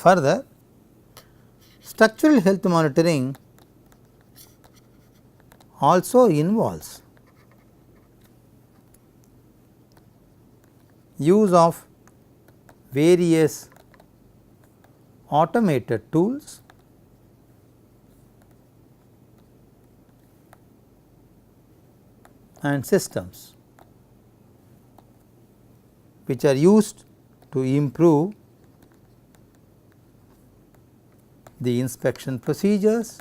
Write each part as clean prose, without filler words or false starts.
Further, structural health monitoring also involves use of various automated tools and systems which are used to improve the inspection procedures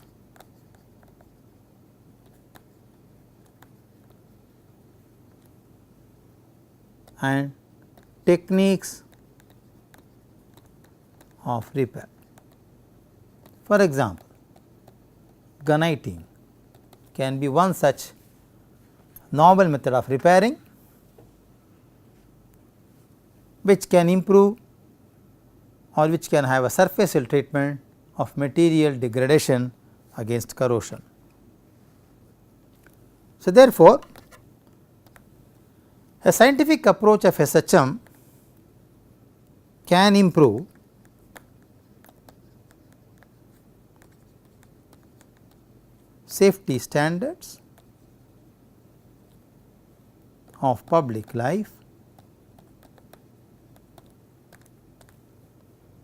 and techniques of repair. For example, gunniting can be one such novel method of repairing which can improve or which can have a surfacial treatment of material degradation against corrosion. So, therefore, a scientific approach of SHM can improve safety standards of public life.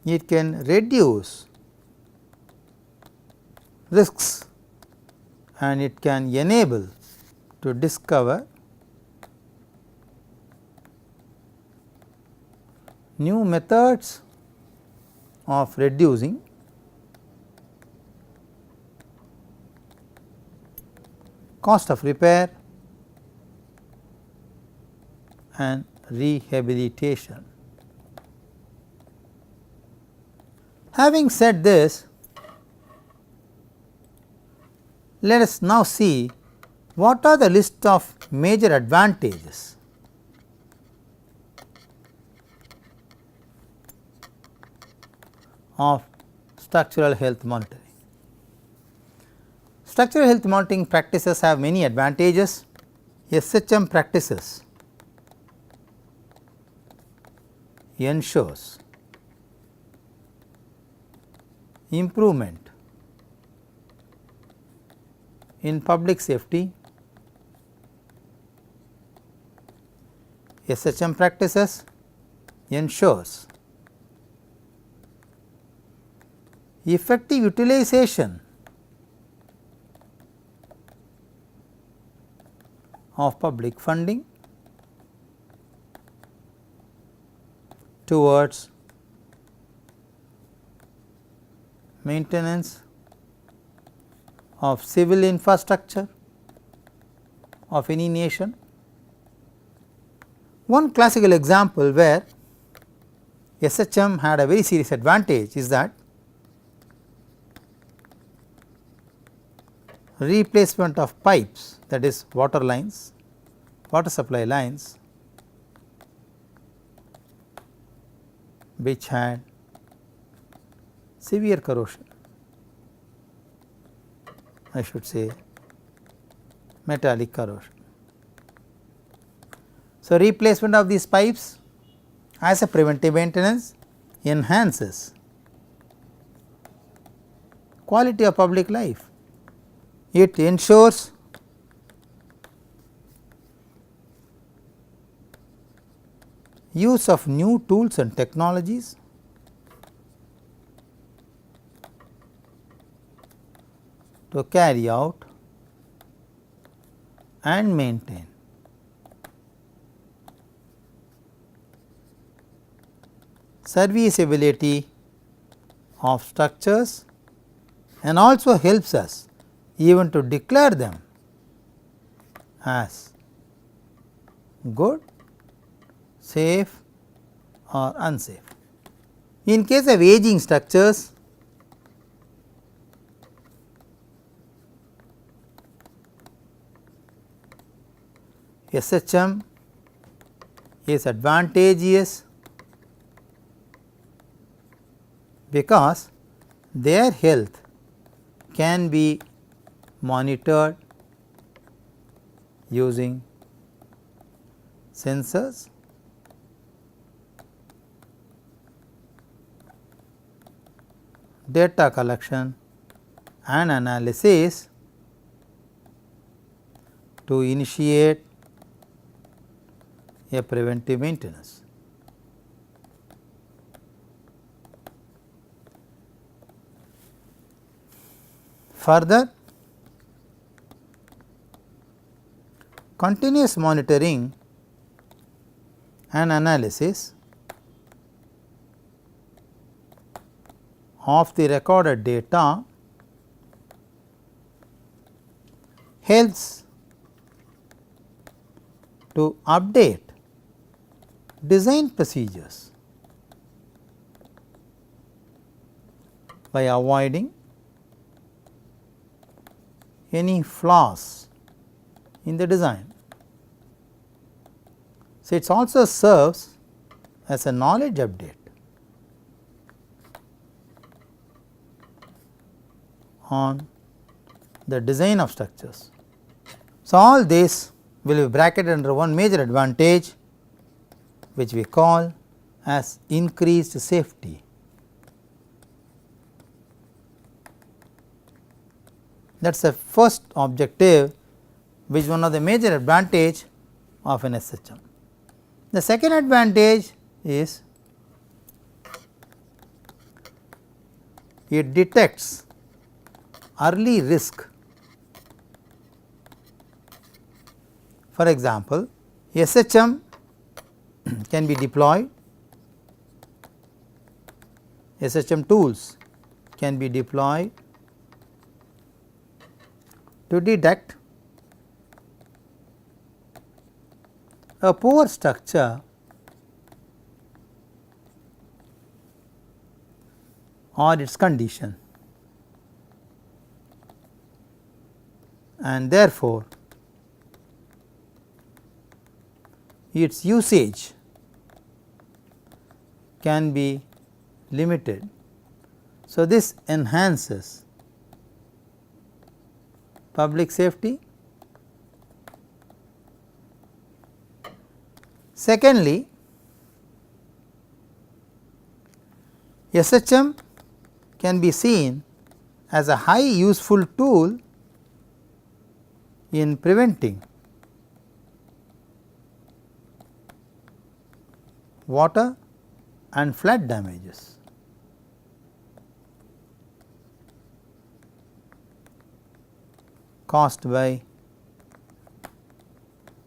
It can reduce risks and it can enable to discover new methods of reducing cost of repair and rehabilitation. Having said this, let us now see what are the list of major advantages of structural health monitoring. Structural health monitoring practices have many advantages. SHM practices ensures improvement in public safety. SHM practices ensures effective utilization of public funding towards maintenance of civil infrastructure of any nation. One classical example where SHM had a very serious advantage is that replacement of pipes, that is water lines, water supply lines which had severe corrosion, I should say metallic corrosion. So, replacement of these pipes as a preventive maintenance enhances quality of public life. It ensures use of new tools and technologies to carry out and maintain serviceability of structures and also helps us even to declare them as good, safe or unsafe. In case of aging structures, SHM is advantageous because their health can be monitored using sensors data collection and analysis to initiate a preventive maintenance. Further, continuous monitoring and analysis of the recorded data helps to update design procedures by avoiding any flaws in the design. So, it also serves as a knowledge update on the design of structures. So, all this will be bracketed under one major advantage, which we call as increased safety. That is the first objective, which is one of the major advantage of an SHM. The second advantage is it detects early risk. For example, SHM can be deployed, SHM tools can be deployed to detect a poor structure or its condition, and therefore, its usage can be limited. So, this enhances public safety. Secondly, SHM can be seen as a high useful tool in preventing water and flood damages. Caused by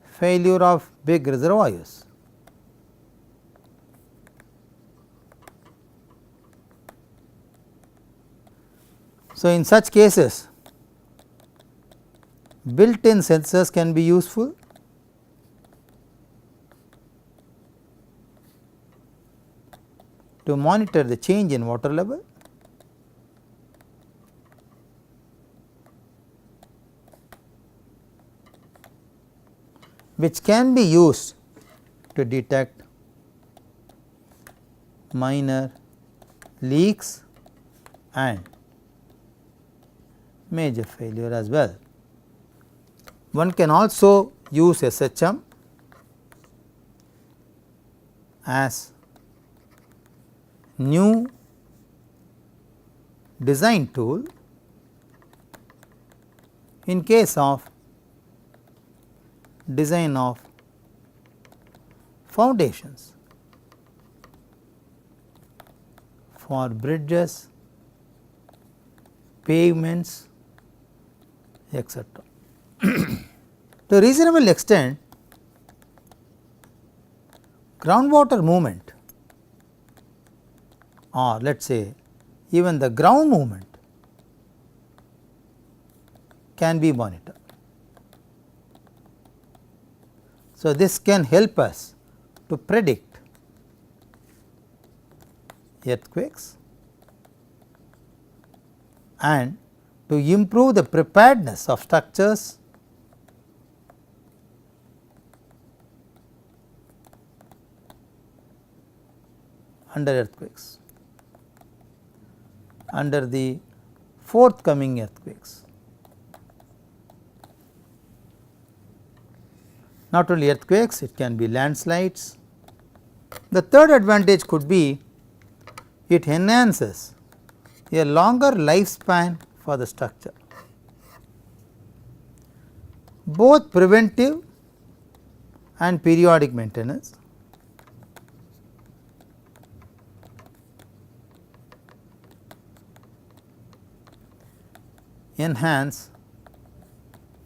failure of big reservoirs. So, in such cases, built-in sensors can be useful to monitor the change in water level, which can be used to detect minor leaks and major failure as well. One can also use SHM as new design tool in case of design of foundations for bridges, pavements, etc. To a reasonable extent, groundwater movement, or let us say even the ground movement, can be monitored. So, this can help us to predict earthquakes and to improve the preparedness of structures under earthquakes, under the forthcoming earthquakes. Not only earthquakes, it can be landslides. The third advantage could be it enhances a longer lifespan for the structure. Both preventive and periodic maintenance enhance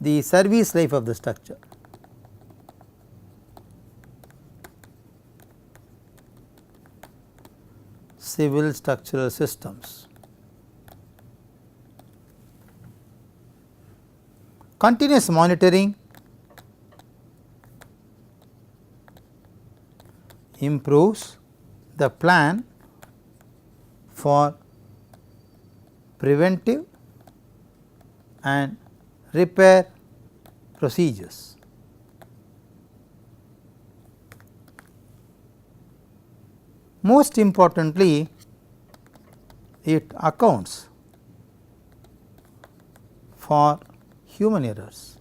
the service life of the structure. Civil structural systems. Continuous monitoring improves the plan for preventive and repair procedures. Most importantly, it accounts for human errors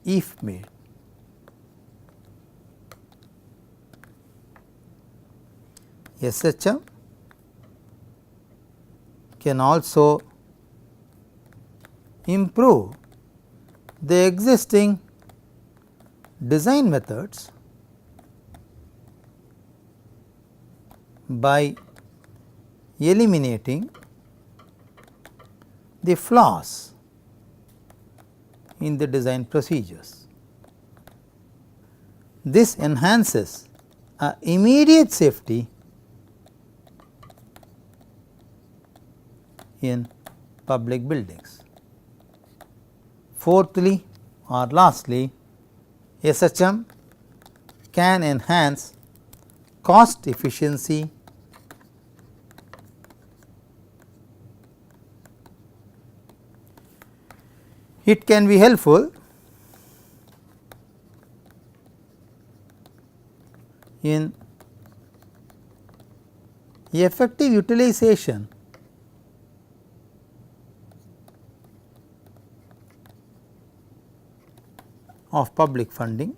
if made. SHM can also improve the existing design methods by eliminating the flaws in the design procedures. This enhances immediate safety in public buildings. Fourthly or lastly, SHM can enhance cost efficiency It can be helpful in effective utilization of public funding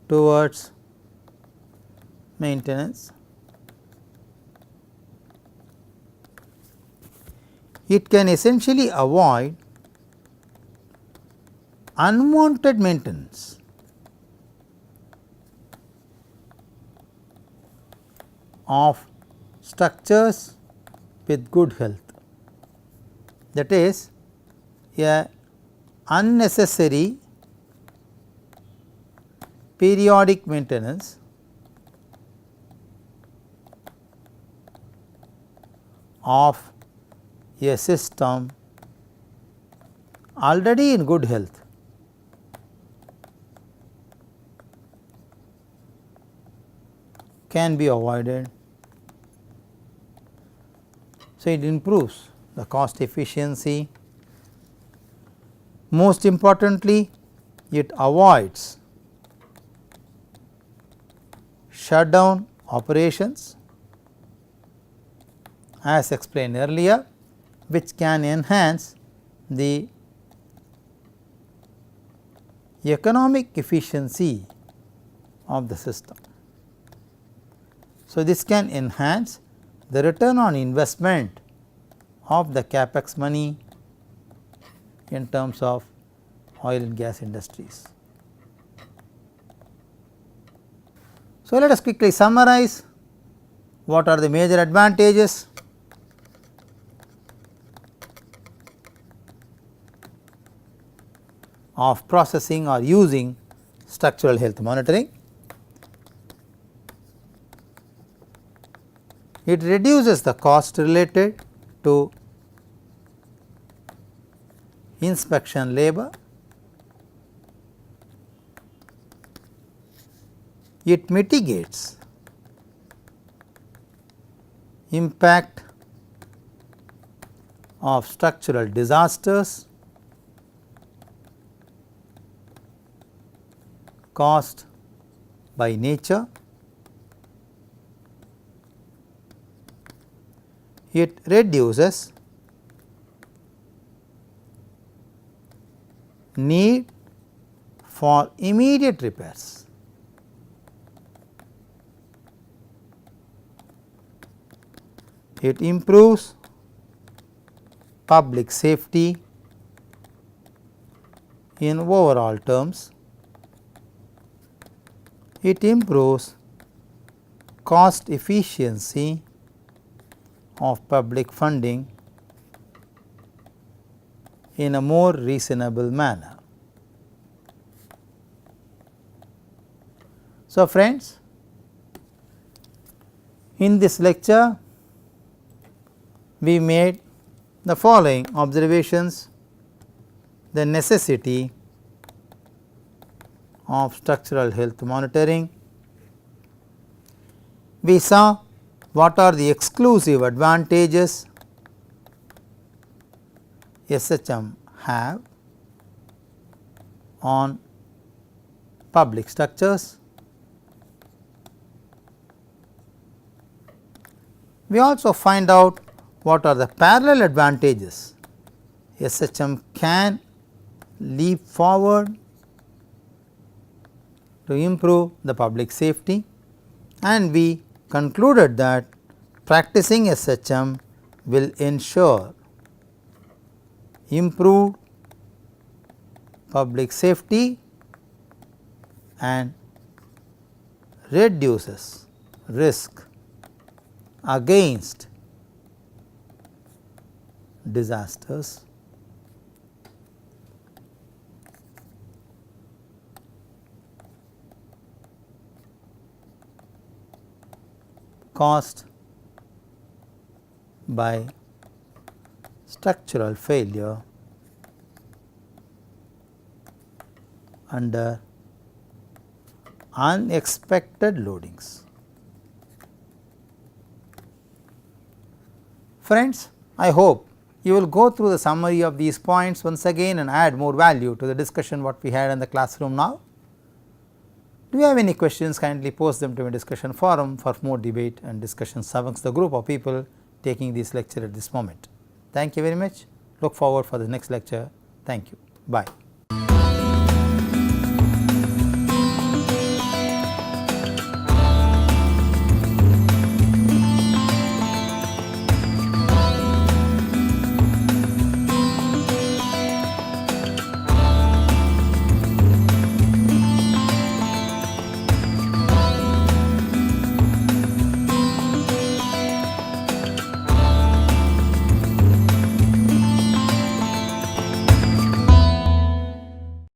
towards maintenance. It can essentially avoid unwanted maintenance of structures with good health, that is a unnecessary periodic maintenance of a system already in good health can be avoided. So, it improves the cost efficiency. Most importantly, it avoids shutdown operations as explained earlier, which can enhance the economic efficiency of the system. So, this can enhance the return on investment of the capex money in terms of oil and gas industries. So, let us quickly summarize what are the major advantages. Of processing or using structural health monitoring. It reduces the cost related to inspection labor. It mitigates impact of structural disasters caused by nature. It reduces need for immediate repairs. It improves public safety in overall terms. It improves cost efficiency of public funding in a more reasonable manner. So, friends, in this lecture we made the following observations: the necessity of structural health monitoring. We saw what are the exclusive advantages SHM have on public structures. We also find out what are the parallel advantages SHM can leap forward to improve the public safety, and we concluded that practicing SHM will ensure improved public safety and reduces risk against disasters. Caused by structural failure under unexpected loadings. Friends, I hope you will go through the summary of these points once again and add more value to the discussion what we had in the classroom now. Do you have any questions? Kindly post them to my discussion forum for more debate and discussions amongst the group of people taking this lecture at this moment. Thank you very much. Look forward for the next lecture. Thank you. Bye.